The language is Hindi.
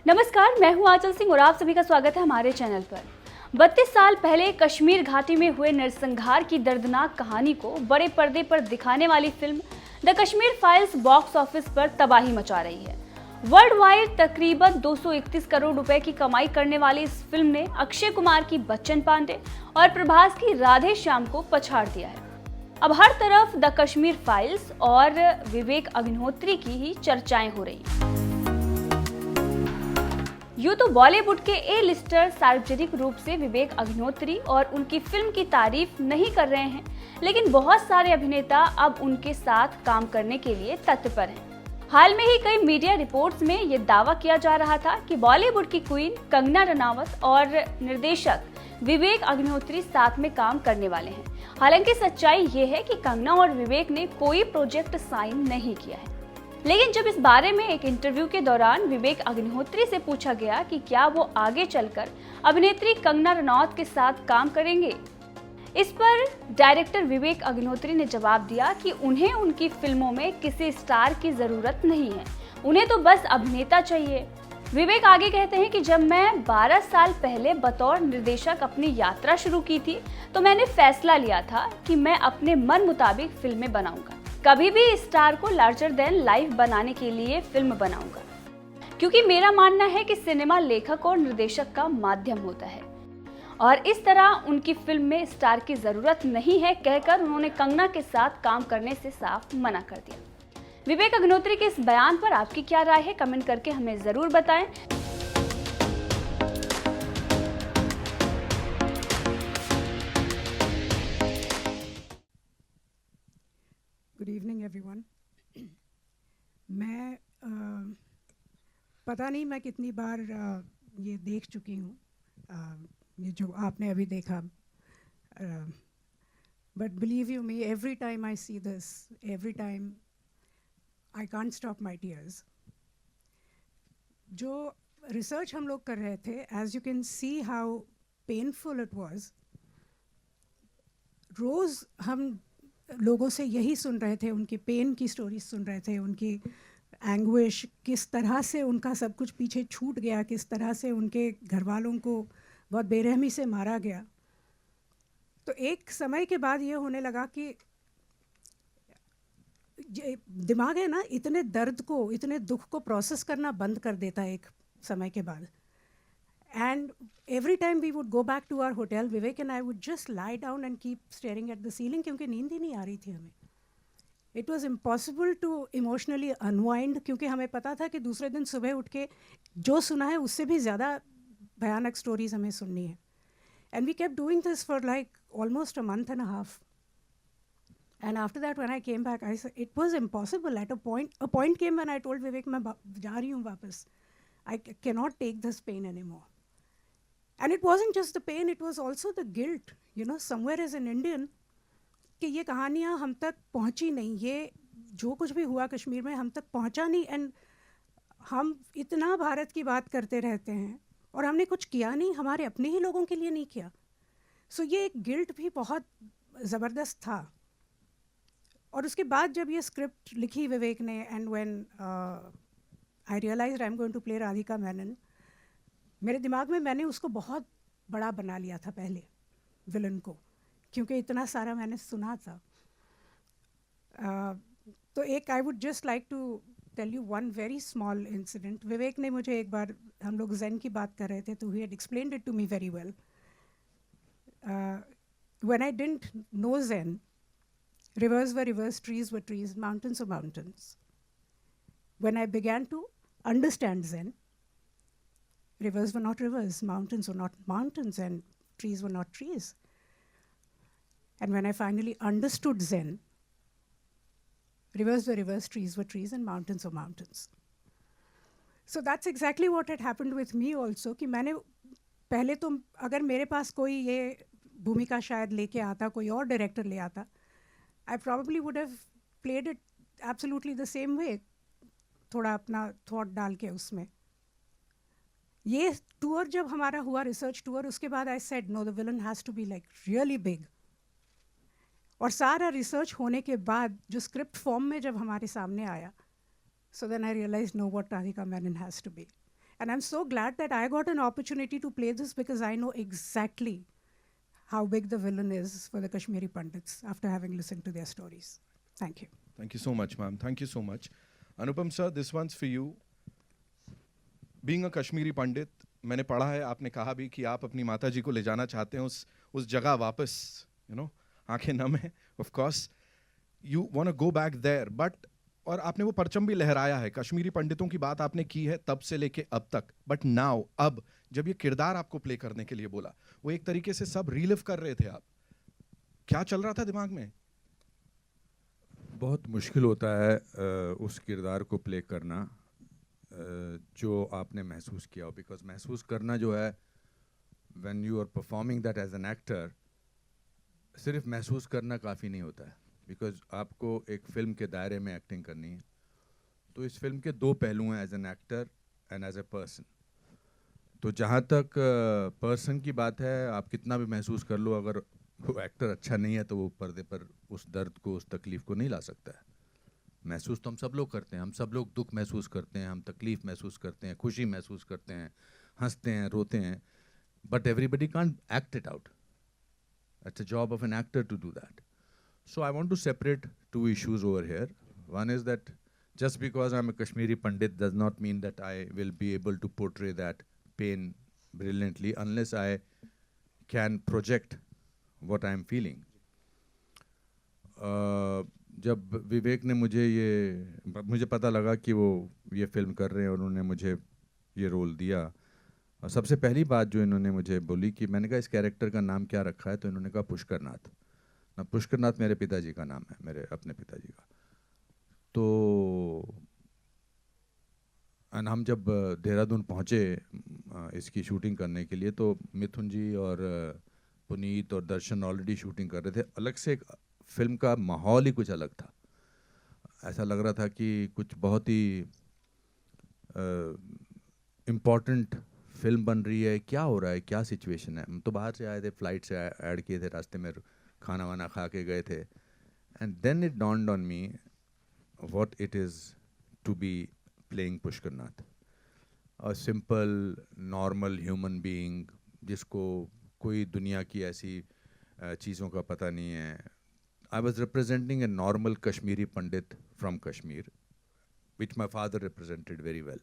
नमस्कार, मैं हूं आंचल सिंह और आप सभी का स्वागत है हमारे चैनल पर। 32 साल पहले कश्मीर घाटी में हुए नरसंहार की दर्दनाक कहानी को बड़े पर्दे पर दिखाने वाली film the Kashmir files box office पर तबाही मचा रही है। वर्ल्ड वाइड तकरीबन 231 करोड़ रुपए की कमाई करने वाली इस फिल्म ने अक्षय कुमार की बच्चन पांडे और प्रभास की राधे श्याम को पछाड़ दिया है। अब हर तरफ द कश्मीर फाइल्स और विवेक अग्निहोत्री की ही चर्चाएं हो रही हैं। यूं तो बॉलीवुड के ए लिस्टर सार्वजनिक रूप से विवेक अग्निहोत्री और उनकी फिल्म की तारीफ नहीं कर रहे हैं, लेकिन बहुत सारे अभिनेता अब उनके साथ काम करने के लिए तत्पर हैं। हाल में ही कई मीडिया रिपोर्ट्स में ये दावा किया जा रहा था कि बॉलीवुड की क्वीन कंगना रनावत और निर्देशक विवेक अग्निहोत्री साथ में काम करने वाले हैं। हालांकि सच्चाई ये है कि कंगना और विवेक ने कोई प्रोजेक्ट साइन नहीं किया है। लेकिन जब इस बारे में एक इंटरव्यू के दौरान विवेक अग्निहोत्री से पूछा गया कि क्या वो आगे चलकर अभिनेत्री कंगना रनौत के साथ काम करेंगे, इस पर डायरेक्टर विवेक अग्निहोत्री ने जवाब दिया कि उन्हें उनकी फिल्मों में किसी स्टार की जरूरत नहीं है, उन्हें तो बस अभिनेता चाहिए। विवेक आगे कहते हैं कि जब मैं 12 साल पहले बतौर निर्देशक अपनी यात्रा शुरू की थी तो मैंने फैसला लिया था कि मैं अपने मन मुताबिक फिल्में बनाऊंगा, कभी भी स्टार को लार्जर देन लाइफ बनाने के लिए फिल्म बनाऊंगा, क्योंकि मेरा मानना है कि सिनेमा लेखक और निर्देशक का माध्यम होता है और इस तरह उनकी फिल्म में स्टार की जरूरत नहीं है कहकर उन्होंने कंगना के साथ काम करने से साफ मना कर दिया। विवेक अग्निहोत्री के इस बयान पर आपकी क्या राय है, कमेंट करके हमें जरूर बताएं। Good evening everyone. मैं पता नहीं मैं कितनी बार ये देख चुकी हूँ, ये जो आपने अभी देखा, but believe you me, every time I see this, every time I can't stop my tears. जो रिसर्च हम लोग कर रहे थे, as you can see how painful it was. रोज़ हम लोगों से यही सुन रहे थे, उनके पेन की स्टोरीज सुन रहे थे, उनकी एंग्विश, किस तरह से उनका सब कुछ पीछे छूट गया, किस तरह से उनके घर वालों को बहुत बेरहमी से मारा गया। तो एक समय के बाद ये होने लगा कि दिमाग है ना, इतने दर्द को, इतने दुख को प्रोसेस करना बंद कर देता है एक समय के बाद। And every time we would go back to our hotel, Vivek and I would just lie down and keep staring at the ceiling क्योंकि नींद ही नहीं आ रही थी हमें। It was impossible to emotionally unwind क्योंकि हमें पता था कि दूसरे दिन सुबह उठ के जो सुना है उससे भी ज़्यादा भयानक स्टोरीज हमें सुननी है। And we kept doing this for like almost a month and a half. And after that when I came back, I said it was impossible. At a point came when I told Vivek मैं जा रही हूँ वापस। I cannot take this pain anymore. And it wasn't just the pain, it was also the guilt, you know, somewhere as an Indian, कि ये कहानियाँ हम तक पहुँची नहीं, ये जो कुछ भी हुआ कश्मीर में हम तक पहुँचा नहीं। एंड हम इतना भारत की बात करते रहते हैं और हमने कुछ किया नहीं, हमारे अपने ही लोगों के लिए नहीं किया। सो ये एक गिल्ट भी बहुत ज़बरदस्त था। और उसके बाद जब ये स्क्रिप्ट लिखी विवेक ने, and when I realized I am going to play Radhika Menon, मेरे दिमाग में मैंने उसको बहुत बड़ा बना लिया था पहले, विलन को, क्योंकि इतना सारा मैंने सुना था। तो एक I would just like to tell you one very small incident. Vivek ने मुझे एक बार, हम लोग ज़ेन की बात कर रहे थे, तो he had explained it to me very well. When I didn't know then, rivers were rivers, trees were trees, mountains were mountains. When I began to understand Zen, rivers were not rivers, mountains were not mountains, and trees were not trees. And when I finally understood Zen, rivers were rivers, trees were trees, and mountains were mountains. So that's exactly what had happened with me also, कि मैंने पहले तो, अगर मेरे पास कोई ये भूमिका शायद लेके आता, कोई और डायरेक्टर ले आता, I probably would have played it absolutely the same way, थोड़ा अपना थॉट डाल के उसमें। ये टूर जब हमारा हुआ, रिसर्च टूर, उसके बाद I said no, the villain has to be like really big. और सारा रिसर्च होने के बाद जो स्क्रिप्ट फॉर्म में जब हमारे सामने आया, so then I realized no, what Radhika Menon has to be. And I'm so glad that I got an opportunity to play this because I know exactly how big the villain is for the Kashmiri Pandits after having listened to their stories. Thank you. Thank you so much, ma'am. Thank you so much. Anupam sir, this one's for you. Being a Kashmiri Pandit, मैंने पढ़ा है, आपने कहा भी कि आप अपनी माता जी को ले जाना चाहते हैं उस जगह वापस, आंखें नम है, of course. You want to go back there, but और आपने वो परचम भी लहराया है, कश्मीरी पंडितों की बात आपने की है तब से लेके अब तक, बट नाउ अब जब ये किरदार आपको प्ले करने के लिए बोला, वो एक तरीके से सब रीलिव कर रहे थे आप, क्या चल रहा था दिमाग में? बहुत मुश्किल होता है उस किरदार को प्ले करना जो आपने महसूस किया हो, बिकॉज महसूस करना जो है when you are performing that as an actor, सिर्फ महसूस करना काफ़ी नहीं होता है, बिकॉज आपको एक फ़िल्म के दायरे में एक्टिंग करनी है. तो इस फिल्म के दो पहलू हैं, as an actor and as a person. तो जहाँ तक पर्सन की बात है, आप कितना भी महसूस कर लो, अगर वो एक्टर अच्छा नहीं है तो वो पर्दे पर उस दर्द को, उस तकलीफ़ को नहीं ला सकता है. महसूस तो हम सब लोग करते हैं, हम सब लोग दुख महसूस करते हैं, हम तकलीफ़ महसूस करते हैं, खुशी महसूस करते हैं, हंसते हैं, रोते हैं, but everybody can't act it out. It's a job of an actor to do that. So I want to separate two issues over here. One is that just because I'm a Kashmiri Pandit does not mean that I will be able to portray that pain brilliantly unless I can project what I'm feeling. जब विवेक ने मुझे पता लगा कि वो ये फिल्म कर रहे हैं और उन्होंने मुझे ये रोल दिया, और सबसे पहली बात जो इन्होंने मुझे बोली कि मैंने कहा इस कैरेक्टर का नाम क्या रखा है, तो इन्होंने कहा पुष्कर नाथ. ना पुष्कर नाथ मेरे पिताजी का नाम है, मेरे अपने पिताजी का. तो एंड हम जब देहरादून पहुँचे इसकी शूटिंग करने के लिए, तो मिथुन जी और पुनीत और दर्शन ऑलरेडी शूटिंग कर रहे थे. अलग से एक फिल्म का माहौल ही कुछ अलग था. ऐसा लग रहा था कि कुछ बहुत ही इम्पॉर्टेंट फिल्म बन रही है, क्या हो रहा है, क्या सिचुएशन है. हम तो बाहर से आए थे, फ्लाइट से ऐड किए थे, रास्ते में खाना वाना खा के गए थे. And then it dawned on me what it is to be playing Pushkar Nath, a simple normal human being जिसको कोई दुनिया की ऐसी चीज़ों का पता नहीं है. I was representing a normal Kashmiri Pandit from Kashmir, which my father represented very well.